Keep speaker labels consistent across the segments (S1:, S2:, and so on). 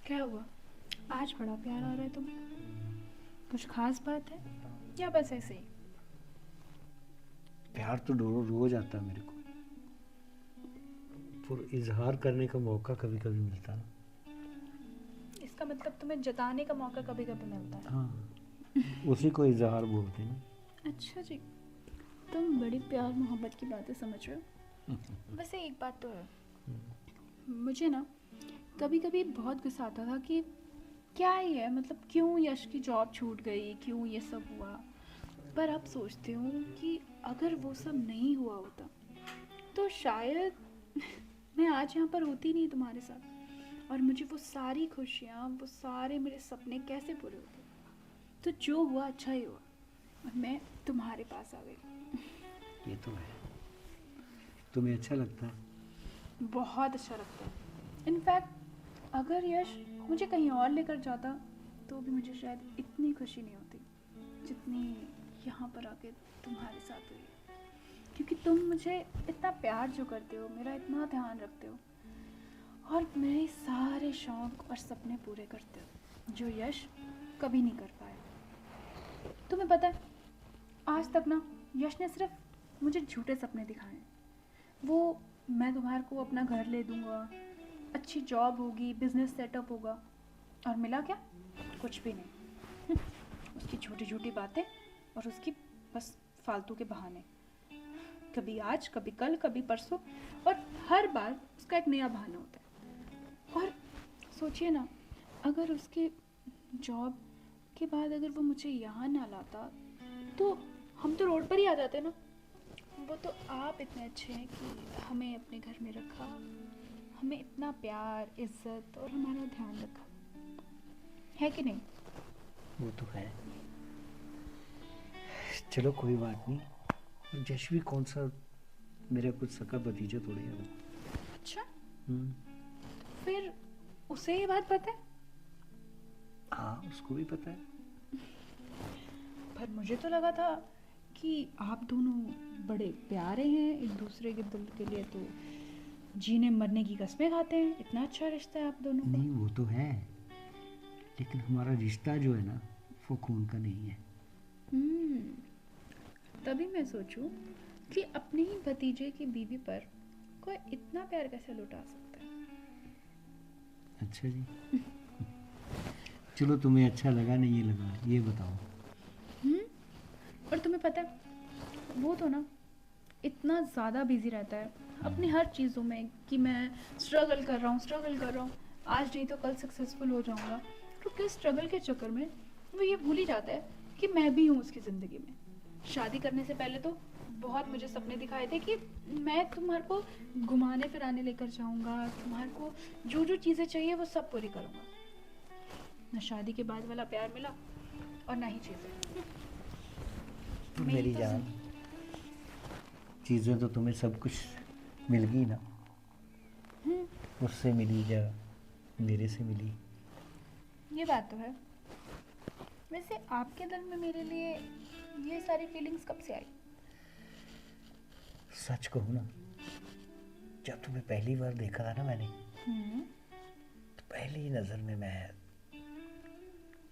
S1: क्या हुआ? आज बड़ा प्यार आ रहा है तुम्हें। कुछ खास बात है या बस ऐसे ही?
S2: प्यार तो रोज आता है मेरे को, पर इजहार करने का मौका कभी कभी मिलता ना।
S1: इसका मतलब तुम्हें जताने का मौका कभी कभी मिलता है।
S2: हाँ, उसी को इजहार बोलते हैं ना।
S1: अच्छा जी, तुम बड़ी प्यार मोहब्बत की बातें समझ रहे हो। वैसे एक बात तो है, मुझे ना कभी कभी बहुत गुस्सा आता था कि क्या ही है, मतलब क्यों यश की जॉब छूट गई, क्यों ये सब हुआ। पर अब सोचती हूँ कि अगर वो सब नहीं हुआ होता तो शायद मैं आज यहाँ पर होती नहीं तुम्हारे साथ, और मुझे वो सारी खुशियाँ, वो सारे मेरे सपने कैसे पूरे होते। तो जो हुआ अच्छा ही हुआ, और मैं तुम्हारे पास आ गई।
S2: ये तो है। तुम्हें अच्छा लगता है?
S1: बहुत अच्छा लगता है। इनफैक्ट अगर यश मुझे कहीं और लेकर जाता तो भी मुझे शायद इतनी खुशी नहीं होती जितनी यहाँ पर आके तुम्हारे साथ हुई है। क्योंकि तुम मुझे इतना प्यार जो करते हो, मेरा इतना ध्यान रखते हो, और मेरे सारे शौक और सपने पूरे करते हो जो यश कभी नहीं कर पाया। तुम्हें पता है, आज तक ना यश ने सिर्फ मुझे झूठे सपने दिखाए हैं। वो, मैं तुम्हारे को अपना घर ले दूंगा, अच्छी जॉब होगी, बिजनेस सेटअप होगा, और मिला क्या? कुछ भी नहीं। उसकी छोटी छोटी बातें और उसकी बस फालतू के बहाने। कभी आज, कभी कल, कभी परसों, और हर बार उसका एक नया बहाना होता है। और सोचिए ना, अगर उसके जॉब के बाद अगर वो मुझे यहाँ ना लाता तो हम तो रोड पर ही आ जाते ना। वो तो आप इतने अच्छे हैं कि हमें अपने घर में रखा, हमें इतना प्यार, इज्जत और हमारा ध्यान रखा, है कि नहीं?
S2: वो तो है। चलो कोई बात नहीं। जशवी कौन सा, मेरा कुछ सका भतीजा थोड़ी है वो।
S1: अच्छा,
S2: हम्म।
S1: फिर उसे ये बात पता है?
S2: हाँ, उसको भी पता है।
S1: पर मुझे तो लगा था कि आप दोनों बड़े प्यारे हैं एक दूसरे के दिल के लिए, तो जीने मरने की कस्में खाते हैं। इतना अच्छा रिश्ता है आप दोनों का।
S2: नहीं, वो तो है, लेकिन हमारा रिश्ता जो है ना, वो खून का नहीं है।
S1: हम्म, तभी मैं सोचूं कि अपने ही भतीजे की बीवी पर कोई इतना प्यार कैसे लुटा सकता है।
S2: अच्छा जी। चलो, तुम्हें अच्छा लगा नहीं ये लगा, ये बताओ।
S1: हम्म, और तुम्हें पता है, वो तो ना इतना ज़्यादा बिजी रहता है अपनी हर चीज़ों में कि मैं स्ट्रगल कर रहा हूँ, स्ट्रगल कर रहा हूँ, आज नहीं तो कल सक्सेसफुल हो जाऊँगा। तो किस स्ट्रगल के चक्कर में वो ये भूल ही जाता है कि मैं भी हूँ उसकी ज़िंदगी में। शादी करने से पहले तो बहुत मुझे सपने दिखाए थे कि मैं तुम्हारे को घुमाने फिराने लेकर जाऊँगा, तुम्हारे को जो जो चीज़ें चाहिए वो सब पूरी करूँगा। ना शादी के बाद वाला प्यार मिला और ना ही चीज़ें। मेरी
S2: मेरी
S1: तो
S2: जान, चीज़ें तो तुम्हें सब कुछ मिल गई ना।
S1: हम्म,
S2: उससे मिली या मेरे से मिली।
S1: ये बात तो है। वैसे आपके दिल में मेरे लिए ये सारी फीलिंग्स कब से आई?
S2: सच कहूँ ना, जब तुम्हें पहली बार देखा था ना मैंने,
S1: हम्म,
S2: तो पहली नज़र में मैं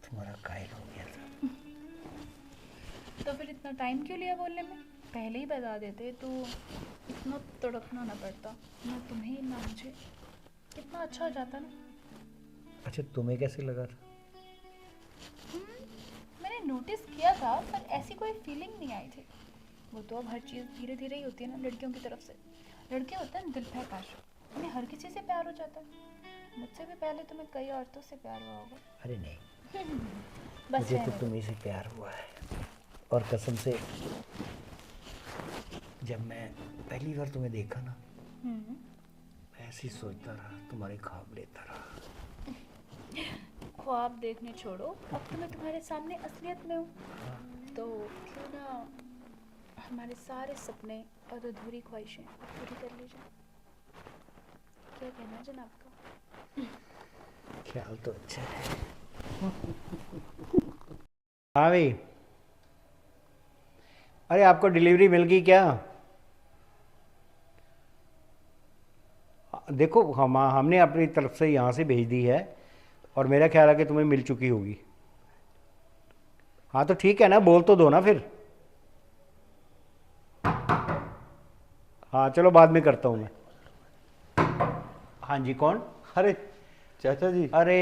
S2: तुम्हारा कायल हो गया था।
S1: तो फिर इतना टाइम क्यों लिया बोलने में? पहले ही बता देते तो इतना तड़पना ना पड़ता, ना तुम्हें ना मुझे। कितना अच्छा हो जाता ना।
S2: अच्छा, तुम्हें कैसे लगा था?
S1: मैंने नोटिस किया था, पर ऐसी कोई फीलिंग नहीं आई थी। वो तो अब हर चीज़ धीरे धीरे ही होती है ना लड़कियों की तरफ से। लड़के होते हैं दिल फेंक आशिक, उन्हें हर किसी से प्यार हो जाता है। मुझसे भी पहले तुम्हें कई औरतों से प्यार हुआ होगा।
S2: अरे नहीं,
S1: बस
S2: मुझे तो
S1: रहने दो।
S2: तुम्ही से प्यार हुआ है। और कसम से, जब मैं पहली बार तुम्हें देखा ना,
S1: हम्म,
S2: मैं ऐसे ही सोचता रहा, तुम्हारे ख्वाब लेता रहा।
S1: ख्वाब देखने छोड़ो, अब तो मैं तुम्हारे सामने असलियत में हूँ। तो क्यों ना हमारे सारे सपने और अधूरी ख्वाहिशें पूरी कर ली जाए। क्या कहना है जनाब का?
S2: ख्याल तो अच्छा है। हाँ भाई। अरे, आपको डिलीवरी मिल गई क्या? देखो, हमने अपनी तरफ से यहाँ से भेज दी है। और मेरा ख्याल है कि तुम्हें मिल चुकी होगी। हाँ तो ठीक है ना, बोल तो दो ना फिर। हाँ चलो बाद में करता हूँ मैं। हाँ जी, कौन?
S3: अरे चाचा जी,
S2: अरे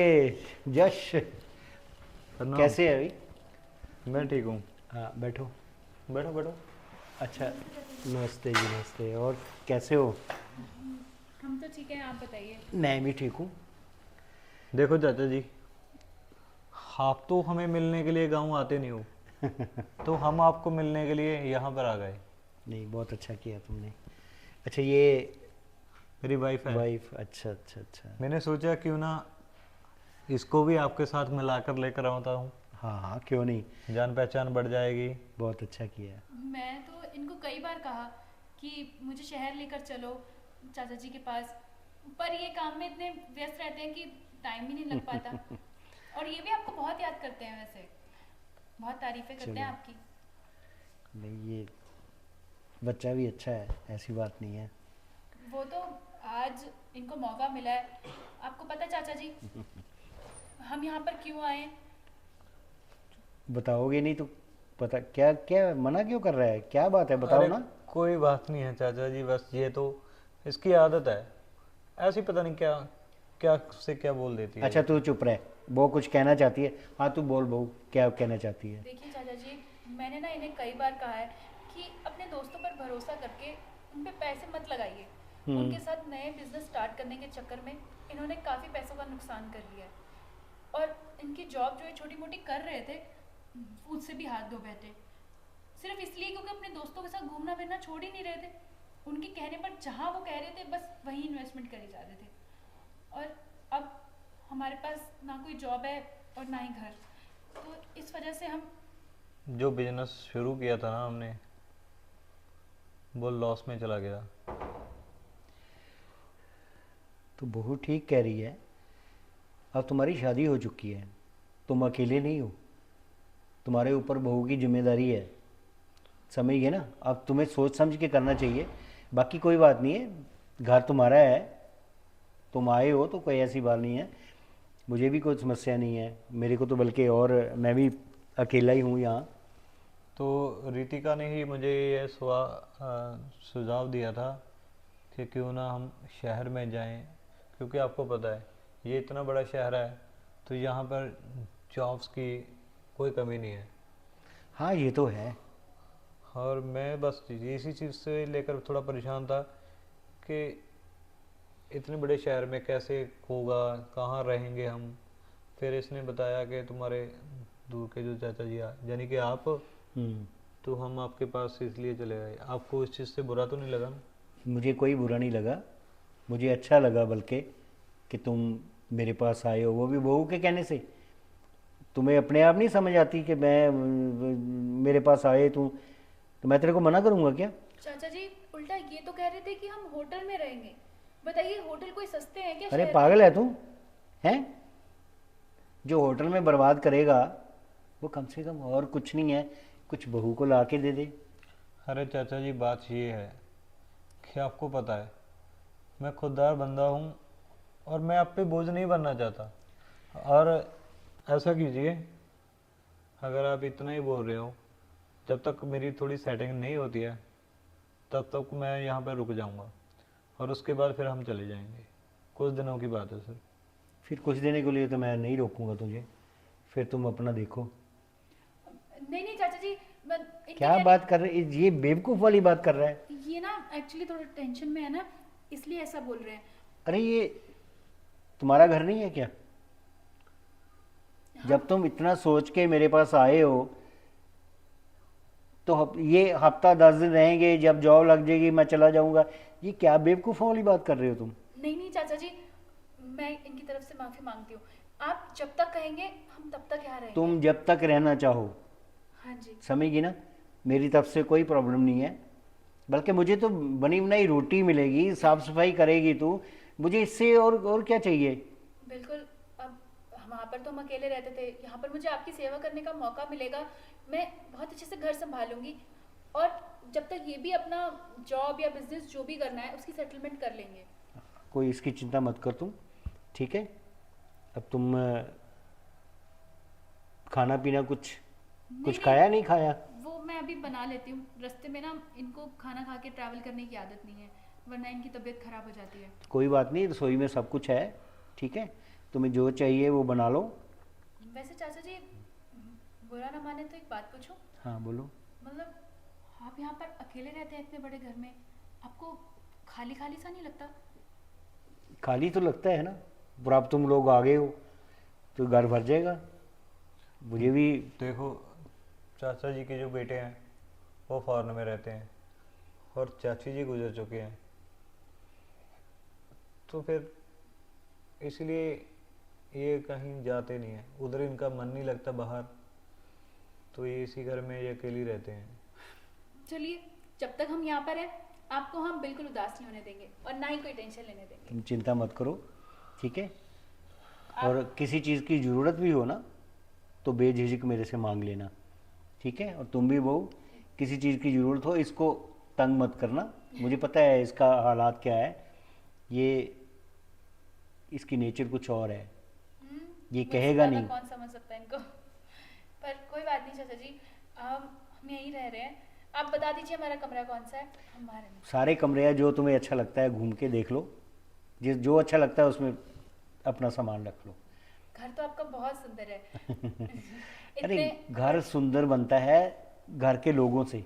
S2: यश,
S3: प्रणाम।
S2: कैसे है अभी?
S3: मैं ठीक हूँ।
S2: हाँ बैठो।
S3: बैठो बैठो।
S2: अच्छा, नमस्ते जी, नमस्ते। और कैसे हो?
S1: हम तो ठीक है, आप बताइए।
S2: मैं भी ठीक हूँ।
S3: देखो चाचा जी, आप तो हमें मिलने के लिए गांव आते नहीं हो, तो हम आपको मिलने के लिए यहाँ पर आ गए।
S2: नहीं, बहुत अच्छा किया तुमने। अच्छा, ये
S3: मेरी वाइफ है।
S2: वाइफ? अच्छा अच्छा अच्छा।
S3: मैंने सोचा क्यों ना इसको भी आपके साथ मिलाकर लेकर आता हूँ,
S2: हाँ हाँ, क्यों नहीं,
S3: जान पहचान बढ़ जाएगी।
S2: बहुत अच्छा किया।
S1: मैं तो इनको कई बार कहा कि मुझे शहर लेकर चलो चाचा जी के पास, पर ये काम में इतने व्यस्त रहते हैं कि टाइम ही नहीं लग पाता। और ये भी आपको बहुत याद करते हैं वैसे, बहुत तारीफें करते हैं
S2: चलो।
S1: आपकी।
S2: नहीं, ये बच्चा भी अच्छा है, ऐसी बात नहीं है।
S1: वो तो आज इनको मौका मिला है। आपको पता है चाचा जी हम यहाँ पर क्यों आए हैं?
S2: बताओगे नहीं तो पता क्या क्या मना क्यों कर रहा है, क्या बात है, बताओ
S3: अरे
S2: ना।
S3: कोई बात नहीं है चाचा जी, बस ये तो इसकी आदत है, ऐसी पता नहीं क्या क्या से क्या बोल देती है
S2: अच्छा
S3: ये।
S2: तू चुप रह, वो कुछ कहना चाहती है। हाँ तू बोल बहू, क्या कहना चाहती है?
S1: देखिए चाचा जी, मैंने ना इन्हें कई बार कहा है कि अपने दोस्तों पर भरोसा करके उन पे पैसे मत लगाइए। उनके साथ नए बिजनेस स्टार्ट करने के चक्कर में इन्होंने काफ़ी पैसों का नुकसान कर लिया है। और इनकी जॉब जो है छोटी मोटी कर रहे थे, उससे भी हाथ धो बैठे, सिर्फ इसलिए क्योंकि अपने दोस्तों के साथ घूमना फिरना छोड़ ही नहीं रहे थे। उनके कहने पर जहाँ वो कह रहे थे बस वही इन्वेस्टमेंट करे जा रहे थे। और अब हमारे पास ना कोई जॉब है और ना ही घर, तो इस वजह से हम।
S3: जो बिजनेस शुरू किया था ना हमने, वो लॉस में चला गया।
S2: तो बहू ठीक कह रही है, अब तुम्हारी शादी हो चुकी है, तुम अकेले नहीं हो, तुम्हारे ऊपर बहू की जिम्मेदारी है, समझ गए ना? अब तुम्हें सोच समझ के करना चाहिए। बाकी कोई बात नहीं है, घर तुम्हारा है, तुम आए हो तो कोई ऐसी बात नहीं है। मुझे भी कोई समस्या नहीं है, मेरे को तो बल्कि, और मैं भी अकेला ही हूँ यहाँ।
S3: तो रितिका ने ही मुझे ये सुझाव दिया था कि क्यों ना हम शहर में जाएं, क्योंकि आपको पता है ये इतना बड़ा शहर है, तो यहाँ पर जॉब्स की कोई कमी नहीं है।
S2: हाँ ये तो है।
S3: और मैं बस इसी चीज़ से लेकर थोड़ा परेशान था कि इतने बड़े शहर में कैसे होगा, कहाँ रहेंगे हम। फिर इसने बताया कि तुम्हारे दूर के जो चाचा जी यानी कि आप,
S2: हम्म।
S3: तो हम आपके पास इसलिए चले गए। आपको इस चीज़ से बुरा तो नहीं लगा ना?
S2: मुझे कोई बुरा नहीं लगा, मुझे अच्छा लगा बल्कि, कि तुम मेरे पास आए हो, वो भी बहू के कहने से। तुम्हें अपने आप नहीं समझ आती कि मैं मेरे पास आए तू, तो मैं तेरे को मना करूँगा क्या?
S1: चाचा जी उल्टा ये तो कह रहे थे कि हम होटल में रहेंगे। बताइए होटल कोई सस्ते हैं क्या
S2: अरे
S1: शहर
S2: पागल है तू, हैं? जो होटल में बर्बाद करेगा वो कम से कम और कुछ नहीं है, कुछ बहू को ला के दे दे।
S3: अरे चाचा जी, बात ये है कि आपको पता है मैं खुददार बंदा हूँ और मैं आप पे बोझ नहीं बनना चाहता। और ऐसा कीजिए, अगर आप इतना ही बोल रहे हो, जब तक मेरी थोड़ी सेटिंग नहीं होती है तब तक मैं यहाँ पर रुक जाऊँगा, और उसके बाद फिर हम चले जाएंगे। कुछ दिनों की बात है सर।
S2: फिर कुछ देने के लिए तो मैं नहीं रोकूंगा तुझे, फिर तुम अपना देखो।
S1: नहीं नहीं चाचा जी, मैं इनके
S2: क्या बात कर रहे, ये बेवकूफ़ वाली बात कर रहा है।
S1: ये ना एक्चुअली थोड़ा टेंशन में है ना, इसलिए ऐसा बोल रहे हैं।
S2: अरे ये तुम्हारा घर नहीं है क्या?
S1: हाँ।
S2: जब तुम इतना सोच के मेरे पास आए हो, तो ये हफ्ता 10 दिन रहेंगे, जब जॉब लग जाएगी मैं चला जाऊंगा, ये क्या बेवकूफ़ों वाली बात कर रहे हो तुम?
S1: नहीं नहीं चाचा जी, मैं इनकी तरफ से माफी मांगती हूँ। आप जब तक कहेंगे हम तब तक यहाँ रहेंगे।
S2: तुम जब तक रहना चाहो,
S1: हाँ जी।
S2: समझी ना? मेरी तरफ से कोई प्रॉब्लम नहीं है, बल्कि मुझे तो बनी बनाई रोटी मिलेगी, साफ सफाई करेगी तू, मुझे इससे और क्या चाहिए?
S1: बिल्कुल। अब वहाँ पर तो हम अकेले रहते थे, यहाँ पर मुझे आपकी सेवा करने का मौका मिलेगा। मैं बहुत अच्छे से घर संभालूंगी, और जब तक ये भी अपना जॉब या बिजनेस जो भी करना है उसकी सेटलमेंट कर लेंगे।
S2: कोई इसकी चिंता मत कर तुम, ठीक है? अब तुम खाना पीना कुछ कुछ
S1: नहीं,
S2: खाया नहीं खाया?
S1: वो मैं अभी बना लेती हूँ रास्ते में ना। इनको खाना खा के ट्रैवल करने की आदत नहीं है, वरना इनकी तबीयत खराब हो जाती है।
S2: कोई बात नहीं, रसोई में सब कुछ है, ठीक है। तुम्हें जो चाहिए वो बना लो।
S1: वैसे चाचा जी, बुरा ना माने तो एक बात पूछूं?
S2: हाँ बोलो।
S1: मतलब आप यहाँ पर अकेले रहते हैं इतने बड़े घर में, आपको खाली खाली सा नहीं लगता?
S2: खाली तो लगता है ना, पर अब तुम लोग आ गए हो तो घर भर जाएगा। मुझे भी
S3: देखो, चाचा जी के जो बेटे हैं वो फॉरेन में रहते हैं और चाची जी गुजर चुके हैं, तो फिर इसलिए ये कहीं जाते नहीं हैं, उधर इनका मन नहीं लगता बाहर, तो ये इसी घर में ये अकेली रहते हैं।
S1: चलिए, जब तक हम यहाँ पर हैं आपको हम बिल्कुल उदास नहीं होने देंगे और ना ही कोई टेंशन लेने देंगे।
S2: तुम चिंता मत करो, ठीक है।
S1: आप
S2: और किसी चीज़ की ज़रूरत भी हो ना तो बेझिझक मेरे से मांग लेना, ठीक है। और तुम भी बहू, किसी चीज़ की ज़रूरत हो इसको तंग मत करना। मुझे पता है इसका हालात क्या है, ये इसकी नेचर कुछ और है, ये
S1: मुझसे
S2: कहेगा
S1: ज़्यादा
S2: नहीं।
S1: कौन समझ सकता है इनको। पर कोई बात नहीं चाचा जी, हम यहीं रह रहे हैं। आप बता दीजिए हमारा कमरा कौन सा है, हम वहाँ रहेंगे।
S2: सारे कमरे हैं, जो तुम्हें अच्छा लगता है घूम के देख लो, जिस जो अच्छा लगता है उसमें अपना सामान रख लो।
S1: घर तो आपका बहुत सुंदर है।
S2: अरे
S1: इतने
S2: घर सुंदर बनता है घर के लोगों से।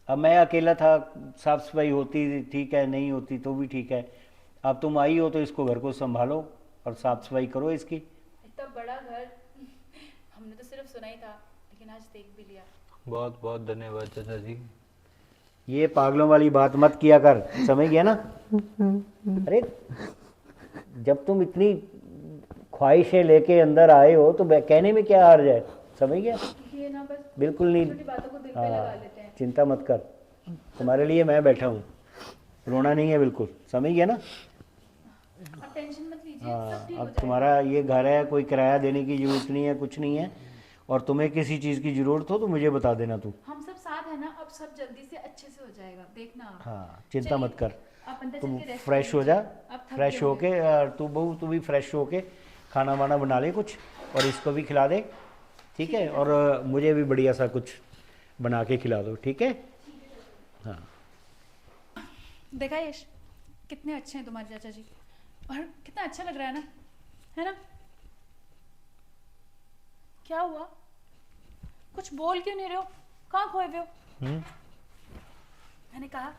S2: अब मैं अकेला था, साफ सफाई होती ठीक है, नहीं होती तो भी ठीक है। अब तुम आई हो तो इसको घर को संभालो और साफ सफाई करो इसकी।
S1: इतना बड़ा घर हमने तो सिर्फ सुना ही था, लेकिन आज देख भी लिया।
S3: बहुत बहुत धन्यवाद चाचा जी।
S2: ये पागलों वाली बात मत किया कर, समझ गया ना? अरे जब तुम इतनी ख्वाहिशें लेके अंदर आए हो तो कहने में क्या हार्ज है, समझ गया?
S1: ये ना बस
S2: बिल्कुल नहीं।
S1: छोटी बातों को दिल पे लगा
S2: हाँ,
S1: लेते हैं।
S2: चिंता मत कर, तुम्हारे लिए मैं बैठा हूँ, रोना नहीं है बिल्कुल, समझ गया ना?
S1: आप टेंशन मत लीजिए, सब
S2: हाँ,
S1: ठीक हो
S2: अब
S1: जाएगा।
S2: तुम्हारा ये घर है, कोई किराया देने की ज़रूरत नहीं है, कुछ नहीं है। और तुम्हें किसी चीज़ की ज़रूरत हो तो मुझे बता देना तू।
S1: हम सब साथ है ना, अब सब जल्दी से अच्छे से हो जाएगा, देखना आप।
S2: हाँ, चिंता
S1: चलिए,
S2: मत कर।
S1: आप अंदर
S2: तुम
S1: चल के रेस्ट
S2: फ्रेश हो जा,
S1: आप थक
S2: फ्रेश
S1: गए होंगे।
S2: होके तू बहू तू भी फ्रेश होके खाना वाना बना ले कुछ, और इसको भी खिला दे, ठीक है। और मुझे भी बढ़िया सा कुछ बना के खिला दो, ठीक है। हाँ,
S1: देखा यश, कितने अच्छे हैं तुम्हारे चाचा जी, और कितना अच्छा लग रहा है ना? क्या हुआ, कुछ बोल क्यों नहीं रहे हो? कहाँ खोए हुए हो?
S3: हम्म।
S1: मैंने कहा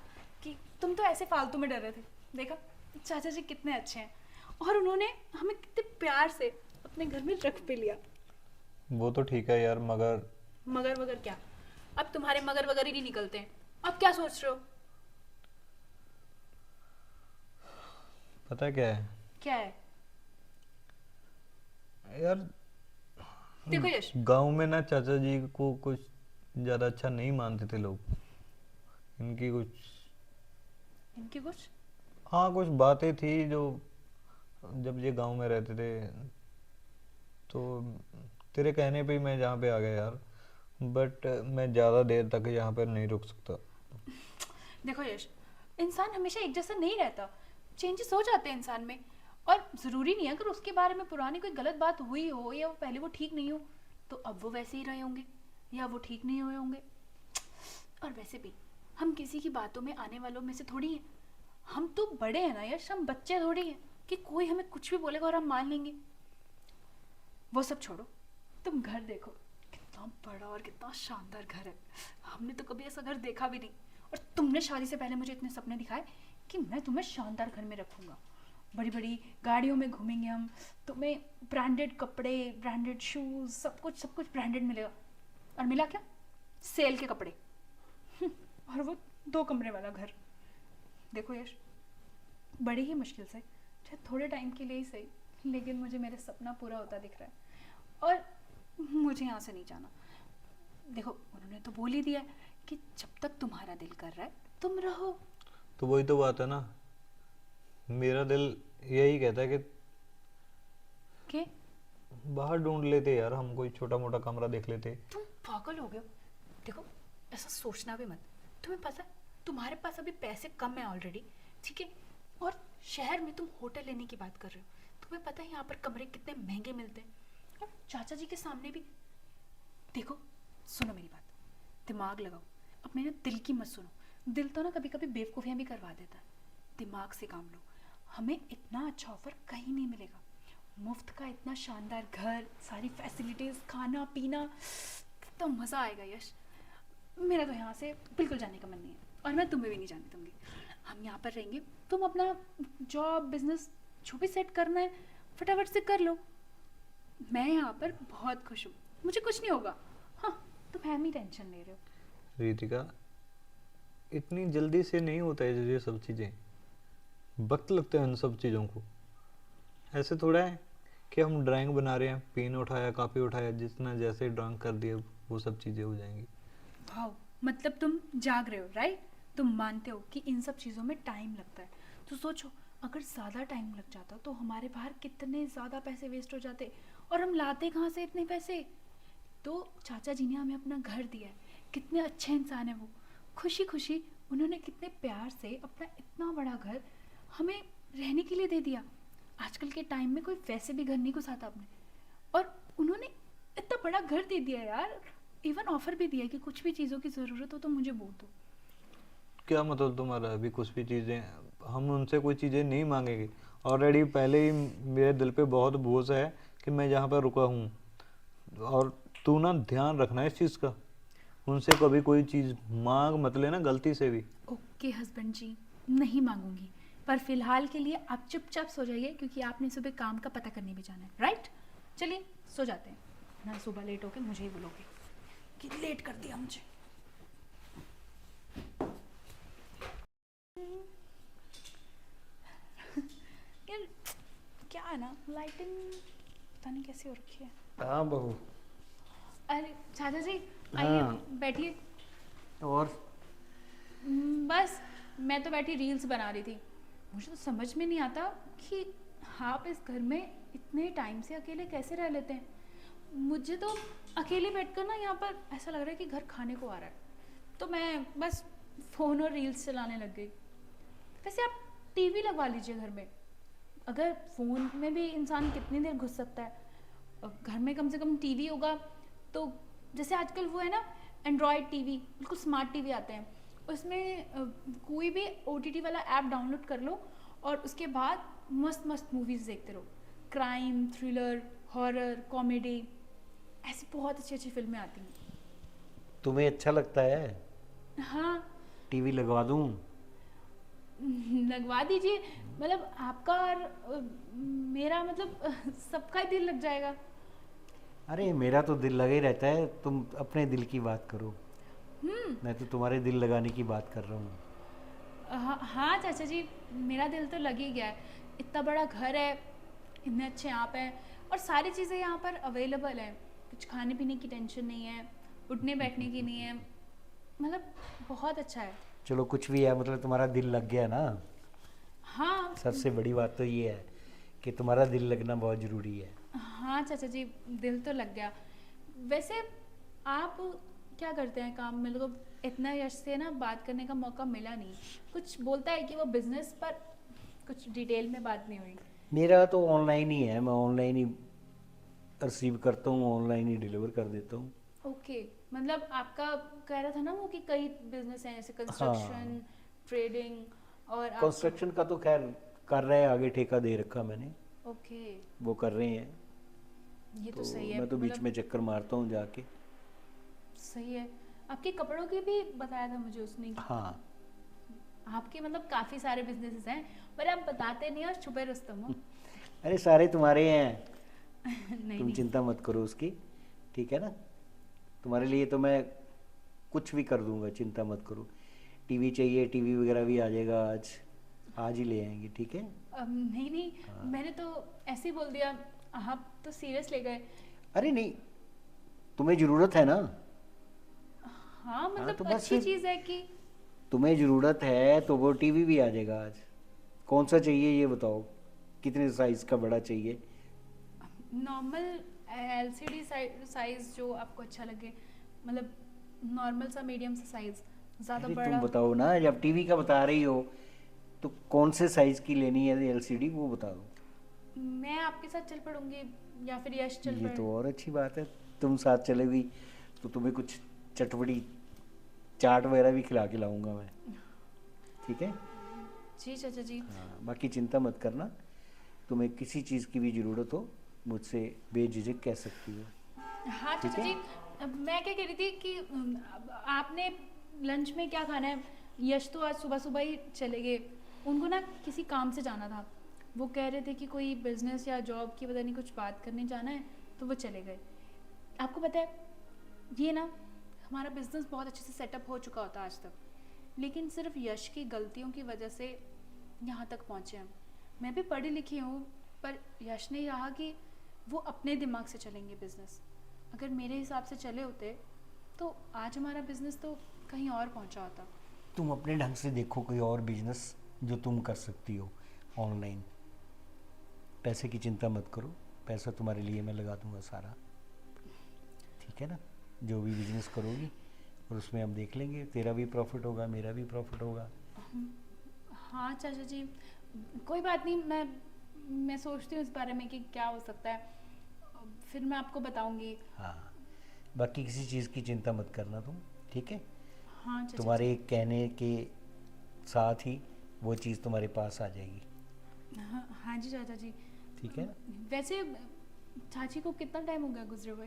S1: कि तुम तो ऐसे फालतू में डर रहे थे। देखा चाचा जी कितने अच्छे हैं, और उन्होंने हमें कितने प्यार से अपने घर में रख भी लिया।
S3: वो तो ठीक है यार, मगर
S1: मगर वगर क्या, अब तुम्हारे मगर वगर ही नहीं निकलते हैं। अब क्या सोच रहे हो?
S3: पता है क्या है
S1: क्या है?
S3: यार,
S1: देखो यश,
S3: गांव में ना चाचा जी को कुछ ज़्यादा अच्छा नहीं मानते थे लोग। इनकी
S1: कुछ
S3: हाँ कुछ बातें थी जो, जब ये गांव में रहते थे तो तेरे कहने पे ही मैं यहाँ पे आ गया यार, बट मैं ज़्यादा देर तक यहाँ पर नहीं रुक सकता।
S1: देखो यश, इंसान हमेशा एक जैसा नहीं रहता, चेंजेस हो जाते हैं इंसान में। और ज़रूरी नहीं है अगर उसके बारे में पुरानी कोई गलत बात हुई हो या वो पहले वो ठीक नहीं हो तो अब वो वैसे ही रहे होंगे या वो ठीक नहीं हुए होंगे। और वैसे भी हम किसी की बातों में आने वालों में से थोड़ी हैं। हम तो बड़े हैं ना यश, हम बच्चे थोड़ी हैं कि कोई हमें कुछ भी बोलेगा और हम मान लेंगे। वो सब छोड़ो, तुम घर देखो, कितना बड़ा और कितना शानदार घर है। हमने तो कभी ऐसा घर देखा भी नहीं, और तुमने शादी से पहले मुझे इतने सपने दिखाए कि मैं तुम्हें शानदार घर में रखूंगा, बड़ी बड़ी गाड़ियों में घूमेंगे हम, तुम्हें ब्रांडेड कपड़े, ब्रांडेड शूज, सब कुछ ब्रांडेड मिलेगा। और मिला क्या? सेल के कपड़े। और वो 2 कमरे वाला घर। देखो यश, बड़ी ही मुश्किल से, चाहे थोड़े टाइम के लिए ही सही, लेकिन मुझे मेरा सपना पूरा होता दिख रहा है और मुझे यहाँ से नहीं जाना। देखो उन्होंने तो बोल ही दिया है कि जब तक तुम्हारा दिल कर रहा है तुम रहो।
S3: तो वही तो बात है ना, मेरा दिल यही कहता है कि बाहर ढूंढ लेते यार, हम कोई छोटा मोटा कमरा देख लेते।
S1: तुम पागल हो गए हो? देखो ऐसा सोचना भी मत। तुम्हें पता है तुम्हारे पास अभी पैसे कम है ऑलरेडी, ठीक है? और शहर में तुम होटल लेने की बात कर रहे हो, तुम्हें पता है यहाँ पर कमरे कितने महंगे मिलते हैं, और चाचा जी के सामने भी। देखो, सुनो मेरी बात, दिमाग लगाओ, अब मेरे दिल की मत सुनो। दिल तो ना कभी कभी बेवकूफ़ियाँ भी करवा देता है। दिमाग से काम लो। हमें इतना अच्छा ऑफर कहीं नहीं मिलेगा। मुफ्त का इतना शानदार घर, सारी फैसिलिटीज़, खाना पीना, कितना मज़ा आएगा यश। मेरा तो यहाँ से बिल्कुल जाने का मन नहीं है, और मैं तुम्हें भी नहीं जाने दूँगी। हम यहाँ पर रहेंगे, तुम अपना जॉब बिजनेस जो भी सेट करना है फटाफट से कर लो। मैं यहाँ पर बहुत खुश हूँ, मुझे कुछ नहीं होगा। हाँ, तुम हम ही टेंशन ले रहे हो।
S3: रितिका, इतनी जल्दी से नहीं होता है ये सब चीज़ें, वक्त लगता है इन सब चीज़ों को। ऐसे थोड़ा है कि हम ड्राइंग बना रहे हैं, पेन उठाया, कापी उठाया, जितना जैसे ड्राइंग कर दिया वो सब चीज़ें हो जाएंगी।
S1: वाह, मतलब तुम जाग रहे हो, राइट? तुम मानते हो कि इन सब चीज़ों में टाइम लगता है। तो सोचो, अगर ज़्यादा टाइम लग जाता तो हमारे बाहर कितने ज़्यादा पैसे वेस्ट हो जाते, और हम लाते कहाँ से इतने पैसे? तो चाचा जी ने हमें अपना घर दिया है, कितने अच्छे इंसान है वो। खुशी खुशी उन्होंने कितने प्यार से अपना इतना बड़ा घर हमें रहने के लिए दे दिया। आजकल के टाइम में कोई वैसे भी घर नहीं घुसाता अपने, और उन्होंने इतना बड़ा घर दे दिया यार। इवन ऑफर भी दिया कि कुछ भी चीज़ों की ज़रूरत हो तो मुझे बोल दो।
S3: क्या मतलब तुम्हारा? अभी कुछ भी चीज़ें, हम उनसे कोई चीज़ें नहीं मांगेंगे। ऑलरेडी पहले ही मेरे दिल पे बहुत बोझ है कि मैं यहाँ पर रुका हूँ, और तू ना ध्यान रखना इस चीज़ का। उनसे कभी कोई चीज़ मांग मत लेना गलती से भी।
S1: ओके हस्बैंड जी, नहीं मांगूंगी, पर फिलहाल के लिए आप चुपचाप सो जाइए, क्योंकि आपने सुबह काम का पता करने भी जाना है, राइट? चलिए सो जाते हैं, ना सुबह लेट होके मुझे ही बोलोगे कि लेट कर दिया मुझे। यार क्या है ना, लाइटिंग पता नहीं कैसी हो रखी है।
S2: हाँ बहू।
S1: अरे चाचा जी आइए,
S2: हाँ।
S1: बैठिए।
S2: और
S1: बस मैं तो बैठी रील्स बना रही थी। मुझे तो समझ में नहीं आता कि आप इस घर में इतने टाइम से अकेले कैसे रह लेते हैं। मुझे तो अकेले बैठकर ना यहाँ पर ऐसा लग रहा है कि घर खाने को आ रहा है। तो मैं बस फ़ोन और रील्स चलाने लग गई। वैसे आप टीवी लगवा लीजिए घर में। अगर फ़ोन में भी इंसान कितनी देर घुस सकता है, और घर में कम से कम टीवी होगा तो, जैसे आजकल वो है ना एंड्रॉयड टीवी, बिल्कुल स्मार्ट टीवी आते हैं, उसमें कोई भी OTT वाला ऐप डाउनलोड कर लो, और उसके बाद मस्त मस्त मूवीज़ देखते रहो। क्राइम, थ्रिलर, हॉरर, कॉमेडी, ऐसी बहुत अच्छी अच्छी फिल्में आती हैं।
S2: तुम्हें अच्छा लगता है?
S1: हाँ,
S2: टीवी लगवा दूँ?
S1: लगवा दीजिए। मतलब आपका और मेरा मतलब सबका ही दिल लग जाएगा।
S2: अरे मेरा तो दिल लगा ही रहता है, तुम अपने दिल की बात करो। मैं तो तुम्हारे दिल लगाने की बात कर रहा हूँ।
S1: हाँ हाँ चाचा जी, मेरा दिल तो लग ही गया है। इतना बड़ा घर है, इतने अच्छे आप हैं, और सारी चीज़ें यहाँ पर अवेलेबल हैं। कुछ खाने पीने की टेंशन नहीं है, उठने बैठने की नहीं है, मतलब बहुत अच्छा है।
S2: चलो कुछ भी है, मतलब तुम्हारा दिल लग गया ना।
S1: हाँ
S2: सबसे बड़ी बात तो ये है कि तुम्हारा दिल लगना बहुत ज़रूरी है।
S1: हाँ चाचा जी, दिल तो लग गया। वैसे आप क्या करते हैं काम में? लोग इतना यश से ना बात करने का मौका मिला नहीं। कुछ बोलता है कि वो बिजनेस, पर कुछ डिटेल में बात नहीं हुई।
S2: मेरा तो ऑनलाइन ही है, मैं ऑनलाइन ही रिसीव करता हूँ, ऑनलाइन ही डिलीवर कर देता हूँ।
S1: ओके, मतलब आपका कह रहा था ना वो कि कई बिजनेस हैं, जैसे कंस्ट्रक्शन, ट्रेडिंग, और आप।
S2: कंस्ट्रक्शन का तो खैर कर रहे हैं, आगे ठेका दे रखा मैंने,
S1: ओके,
S2: वो कर रहे हैं।
S1: ये तो
S2: तो
S1: सही है।
S2: मैं तो बीच
S1: मतलब
S2: में चक्कर मारता हूँ जाके।
S1: सही है। आपके कपड़ों की भी बताया था मुझे उसने कि
S2: हाँ।
S1: आपके मतलब काफ़ी सारे बिजनेसेस हैं, पर आप बताते नहीं और छुपे रुस्तम हो।
S2: अरे सारे तुम्हारे हैं,
S1: नहीं
S2: तुम
S1: नहीं,
S2: चिंता मत करो उसकी, ठीक है ना? तुम्हारे लिए तो मैं कुछ भी कर दूंगा, चिंता मत करो। टीवी चाहिए, टीवी वगैरह भी आ जाएगा, आज ही ले आएंगे, ठीक है?
S1: नहीं नहीं,
S2: हाँ।
S1: मैंने तो ऐसे ही बोल दिया, आप तो सीरियस ले गए।
S2: अरे नहीं, तुम्हें ज़रूरत है ना?
S1: हाँ मतलब
S2: तो बस
S1: अच्छी
S2: फिर
S1: चीज़ है कि
S2: तुम्हें ज़रूरत है तो वो टीवी भी आ जाएगा आज। कौन सा चाहिए ये बताओ, कितने साइज़ का बड़ा चाहिए?
S1: नॉर्मल LCD साइज जो आपको अच्छा लगे, मतलब नॉर्मल सा मीडियम सा साइज, ज़्यादा
S2: अरे तुम
S1: बड़ा।
S2: बताओ ना, जब टीवी का बता रही हो तो कौन से साइज़ की लेनी है LCD, वो बता दो।
S1: मैं आपके साथ चल पड़ूंगी या फिर यश चल
S2: ये
S1: पड़े।
S2: तो और अच्छी बात है, तुम साथ चलोगी तो तुम्हें कुछ चटपटी चाट वगैरह भी खिला के लाऊंगा मैं, ठीक है?
S1: जी चाचा जी।
S2: हाँ, बाकी चिंता मत करना, तुम्हें किसी चीज़ की भी ज़रूरत हो मुझसे बेझिझक कह सकती हो।
S1: हाँ
S2: ठीक
S1: चाचा
S2: है?
S1: जी, अब मैं क्या कह रही थी कि अब आपने लंच में क्या खाना है? यश तो आज सुबह सुबह ही चले गए, उनको ना किसी काम से जाना था। वो कह रहे थे कि कोई बिजनेस या जॉब की पता नहीं कुछ बात करने जाना है, तो वो चले गए। आपको पता है ये ना, हमारा बिजनेस बहुत अच्छे से सेटअप हो चुका होता आज तक, लेकिन सिर्फ यश की गलतियों की वजह से यहाँ तक पहुँचे हम। मैं भी पढ़ी लिखी हूँ, पर यश ने कहा कि वो अपने दिमाग से चलेंगे बिजनेस। अगर मेरे हिसाब से चले होते तो आज हमारा बिजनेस तो कहीं और पहुँचा होता।
S2: तुम अपने ढंग से देखो कोई और बिजनेस जो तुम कर सकती हो ऑनलाइन। पैसे की चिंता मत करो, पैसा तुम्हारे लिए मैं लगा दूंगा सारा, ठीक है ना? जो भी बिजनेस करोगी और उसमें हम देख लेंगे, तेरा भी प्रॉफिट होगा, मेरा भी प्रॉफिट होगा।
S1: हाँ चाचा जी, कोई बात नहीं, मैं सोचती हूँ इस बारे में कि क्या हो सकता है, फिर मैं आपको बताऊंगी।
S2: हाँ, बाकी किसी चीज़ की चिंता मत करना तुम, ठीक है?
S1: हाँ चाचा
S2: तुम्हारे कहने के साथ ही वो चीज़ तुम्हारे पास आ जाएगी,
S1: जी। हाँ हाँ जी चाचा जी।
S2: ठीक है?
S1: वैसे चाची को कितना टाइम हो गया गुजरे हुए?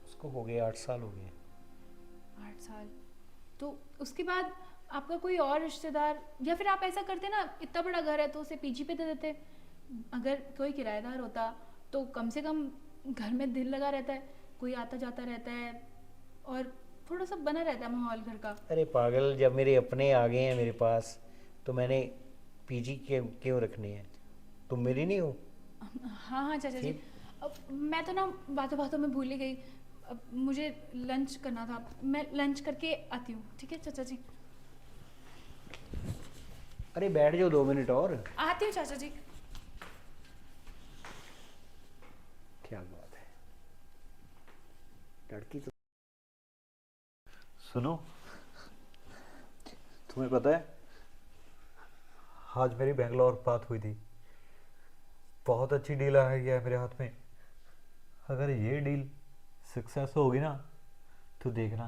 S2: उसको हो गए 8 साल हो गए।
S1: 8 साल? तो उसके बाद आपका कोई और रिश्तेदार, या फिर आप ऐसा करते ना, इतना बड़ा घर है तो उसे पीजी पे दे देते। अगर कोई किराएदार होता तो कम से कम घर में दिल लगा रहता है, कोई आता जाता रहता है और थोड़ा सा बना रहता है माहौल घर का।
S2: अरे पागल, जब मेरे अपने आ गए हैं मेरे पास तो मैंने पीजी क्यों रखने हैं? तुम मेरी नहीं हो?
S1: हाँ हाँ चाचा जी।
S2: ठीक।
S1: अब मैं तो ना बातों बातों में भूल ही गई। अब मुझे लंच करना था, मैं लंच करके आती हूँ, ठीक है चाचा जी?
S2: अरे बैठ जाओ 2 मिनट और।
S1: आती हूँ चाचा जी।
S2: क्या बात है, लड़की तो।
S3: सुनो, तुम्हें पता है आज मेरी बेंगलोर बात हुई थी, बहुत अच्छी डील आ गई है मेरे हाथ में। अगर ये डील सक्सेस होगी ना तो देखना,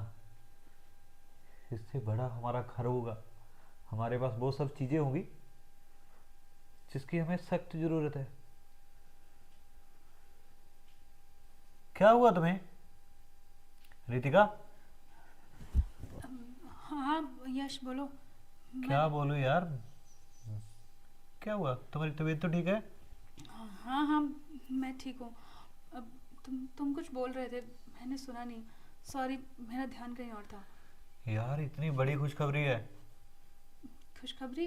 S3: इससे बड़ा हमारा घर होगा, हमारे पास वो सब चीज़ें होंगी जिसकी हमें सख्त ज़रूरत है। क्या हुआ तुम्हें रितिका?
S1: हाँ यश बोलो।
S3: क्या बोलूं यार, क्या हुआ? तुम्हारी तबीयत तो ठीक है?
S1: हाँ हाँ, मैं ठीक हूँ। अब तुम कुछ बोल रहे थे, मैंने सुना नहीं, सॉरी, मेरा ध्यान कहीं और था।
S3: यार इतनी बड़ी खुशखबरी है।
S1: खुशखबरी?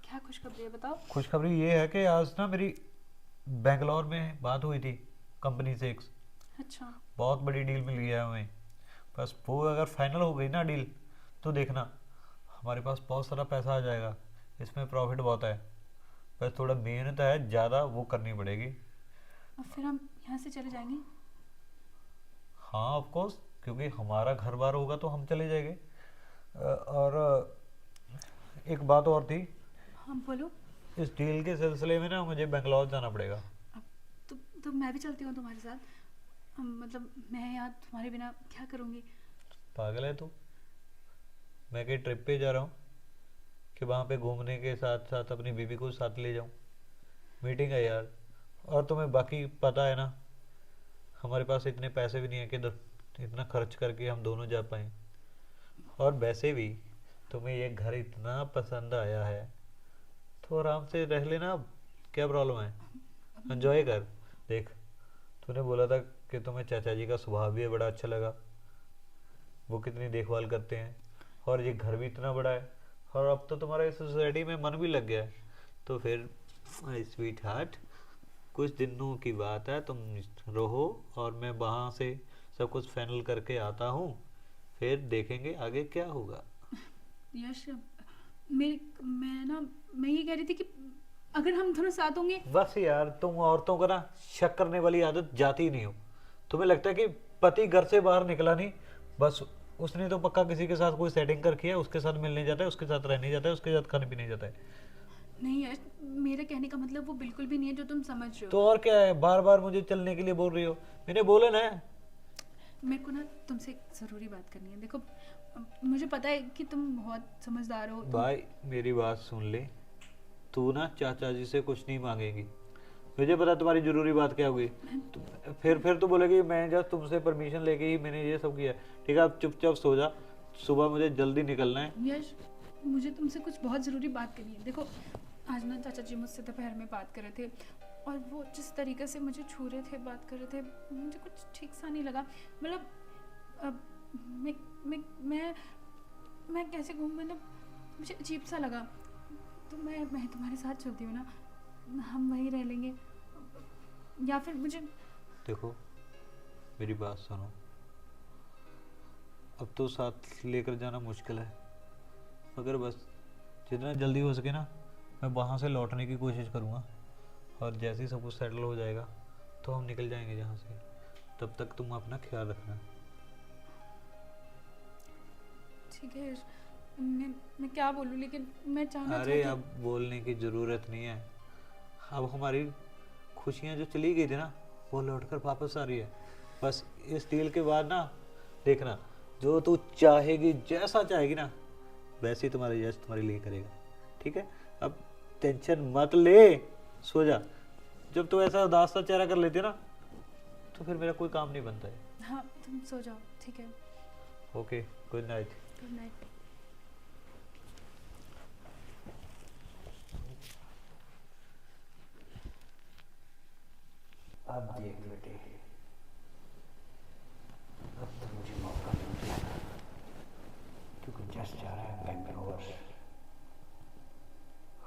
S1: क्या खुशखबरी है, बताओ।
S3: खुशखबरी ये है कि आज ना मेरी बेंगलोर में बात हुई थी कंपनी से एक
S1: अच्छा।
S3: बहुत बड़ी डील मिल गया है हमें। बस वो अगर फाइनल हो गई ना डील तो देखना हमारे पास बहुत सारा पैसा आ जाएगा, इसमें प्रॉफिट बहुत है। बस थोड़ा मेहनत है ज़्यादा, वो करनी पड़ेगी।
S1: अब फिर हम यहाँ से चले जाएंगे?
S3: हाँ ऑफ कोर्स, क्योंकि हमारा घर बार होगा तो हम चले जाएंगे। और एक बात और थी,
S1: हाँ बोलो।
S3: इस डील के सिलसिले में ना मुझे बेंगलोर जाना पड़ेगा।
S1: अब तो मैं भी चलती हूँ तुम्हारे साथ। मतलब मैं यहाँ तुम्हारे बिना क्या करूँगी?
S3: पागल है तू? मैं कहीं ट्रिप पे जा रहा हूँ कि वहाँ पे घूमने के साथ साथ अपनी बीवी को साथ ले जाऊँ? मीटिंग है यार। और तुम्हें बाकी पता है ना, हमारे पास इतने पैसे भी नहीं है कि इतना खर्च करके हम दोनों जा पाएँ। और वैसे भी तुम्हें ये घर इतना पसंद आया है तो आराम से रह लेना, अब क्या प्रॉब्लम है? एंजॉय कर। देख, तूने बोला था कि तुम्हें चाचा जी का स्वभाव भी बड़ा अच्छा लगा, वो कितनी देखभाल करते हैं, और ये घर भी इतना बड़ा है, और अब तो तुम्हारा इस सोसाइटी में मन भी लग गया है। तो फिर स्वीट हार्ट, कुछ दिनों की बात है, तुम रहो और मैं वहाँ से सब कुछ फाइनल करके आता हूँ, फिर देखेंगे आगे क्या होगा।
S1: यश, मैं ये कह रही थी कि अगर हम दोनों साथ होंगे।
S3: बस यार, तुम औरतों का ना शक करने वाली आदत जाती ही नहीं हो। तुम्हें लगता है कि पति घर से बाहर निकला नहीं, बस उसने तो पक्का किसी के साथ कोई सेटिंग कर किया है, उसके साथ मिलने जाता है, उसके साथ रहने जाता है, उसके साथ खाने पीने जाता है।
S1: नहीं यश, मेरे कहने का मतलब वो बिल्कुल भी नहीं है जो तुम समझ रहे हो।
S3: तो और क्या है, बार बार मुझे चलने के लिए बोल रही हो? मैंने बोला ना।
S1: मेरे को ना तुमसे एक ज़रूरी बात करनी है। देखो मुझे पता है कि तुम बहुत समझदार हो
S3: भाई मेरी बात सुन ले, तू ना चाचा जी से कुछ नहीं मांगेगी। मुझे पता तुम्हारी जरूरी बात क्या होगी। फिर तो बोलेगी मैं जब तुमसे परमिशन लेके ही मैंने ये सब किया। ठीक है, अब चुपचाप सो जा, सुबह मुझे जल्दी निकलना है।
S1: यश, मुझे तुमसे कुछ बहुत ज़रूरी बात करनी है। देखो आज ना चाचा जी मुझसे दोपहर में बात कर रहे थे और वो जिस तरीके से मुझे छू रहे थे, बात कर रहे थे, मुझे कुछ ठीक सा नहीं लगा। मतलब अब मैं कैसे कहूँ, मतलब मुझे अजीब सा लगा। तो मैं तुम्हारे साथ चलती हूँ ना, हम वहीं रह लेंगे, या फिर मुझे।
S3: देखो मेरी बात सुनो, अब तो साथ लेकर जाना मुश्किल है, मगर बस जितना जल्दी हो सके ना मैं वहाँ से लौटने की कोशिश करूँगा। और जैसे ही सब कुछ सेटल हो जाएगा तो हम निकल जाएंगे यहाँ से। तब तक तुम अपना ख्याल रखना।
S1: ठीक है यश, मैं क्या बोलूँ, लेकिन मैं चाहना
S3: अरे
S1: चाहती।
S3: अब बोलने की ज़रूरत नहीं है। अब हमारी खुशियाँ जो चली गई थी ना वो लौट कर वापस आ रही है। बस इस डील के बाद ना देखना, जो तू चाहेगी, जैसा चाहेगी ना वैसे ही तुम्हारा यश तुम्हारे लिए करेगा। ठीक है, अब टेंशन मत ले, सो जा। जब तू ऐसा उदास सा चेहरा कर लेती है ना तो फिर मेरा कोई काम नहीं बनता है।
S1: हाँ तुम सो जाओ, ठीक है।
S3: Okay, good night.
S1: Good night.
S2: अब देख बेटे, अब तो मुझे मौका मिल गया, क्योंकि जस जा रहा है बेंगलोर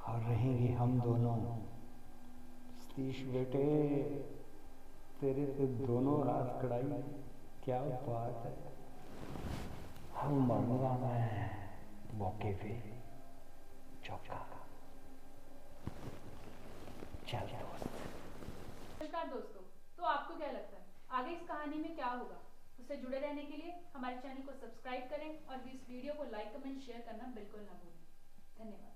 S2: और रहेंगे हम दोनों। सतीश बेटे, तेरे से दोनों रात कड़ाई, क्या बात है। हम मारूंगा मैं मौके पे चौका। चल दोस्त।
S1: नमस्कार दोस्तों, तो आपको क्या लगता है आगे इस कहानी में क्या होगा? उससे जुड़े रहने के लिए हमारे चैनल को सब्सक्राइब करें और इस वीडियो को लाइक, कमेंट, शेयर करना बिल्कुल ना भूलें। धन्यवाद।